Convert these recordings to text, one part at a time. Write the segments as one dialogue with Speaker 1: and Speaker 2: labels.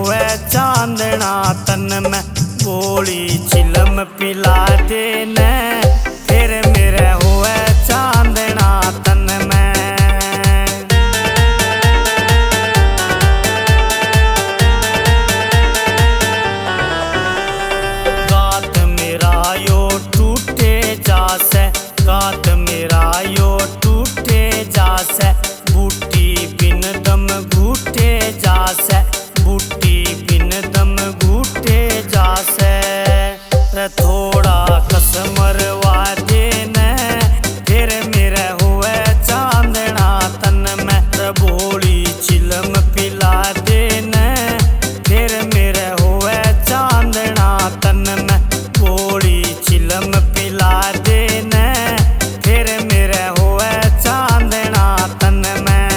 Speaker 1: होवे चांदना तन में गोली चिलम पिला देने फिर मेरे होवे चांदना तन में। गात मेरा यो टूटे जासे, गात मेरा यो टूटे जासे, बूटी बिन दम घूटे जासे, बूटी बिन दम घूटे जासे। थोड़ा कसमरवा देने फिर मेरे हुए चांदना तन में बोली चिलम पिला देने फिर मेरे हुए चांदना तन में गोली चिलम पिला देने फिर मेरे हुए चांदना तन में।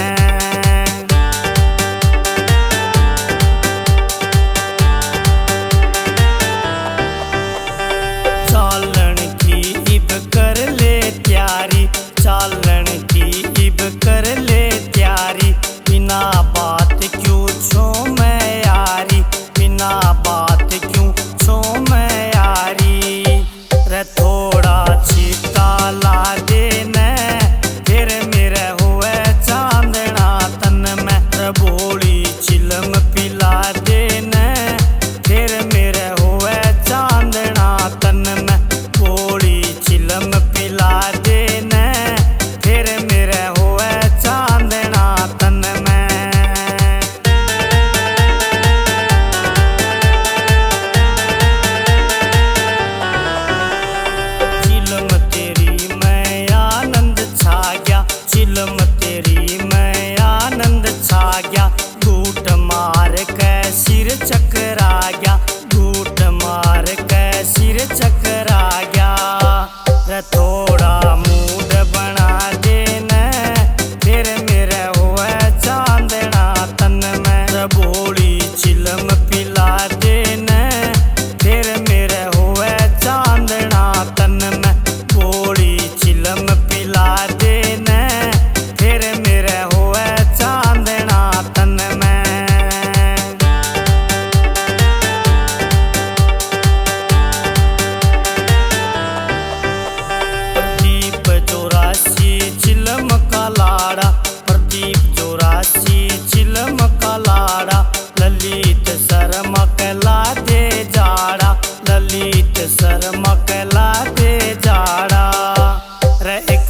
Speaker 1: चालन की इब कर ले त्यारी, चालन की इब कर ले त्यारी, बिना बात क्यों छो मैं यारी, बिना बात क्यों छो मैं यारी। रे थोड़ा छीटा ला देने फिर मेरे हुए चांदना तन में बोली चिलम पिला देने फिर मेरे हुए चांदना तन में गोली चिलम पिला देने फिर मेरे हुए चांदना तन में। चिलम तेरी मैं आनंद छा गया, चिलम तेरी मैं आनंद छा गया, घूट मार के सिर चकरा गया, घूट मार के सिर चकरा गया। रे थोड़ा मूड बना देने फिर मेरे हुए चांदना तन में बोली चिलम पिला देने फिर मेरे हुए चांदना तन में गोली चिलम पिला देने फिर मेरे हुए चांदना तन में। प्रदीप चौरासी चिलम का लाड़ा, प्रदीप चौरासी चिलम का लाड़ा, ललित शर्मा कहला दे जाड़ा, ललित शर्मा कहला दे जाड़ा। रे एक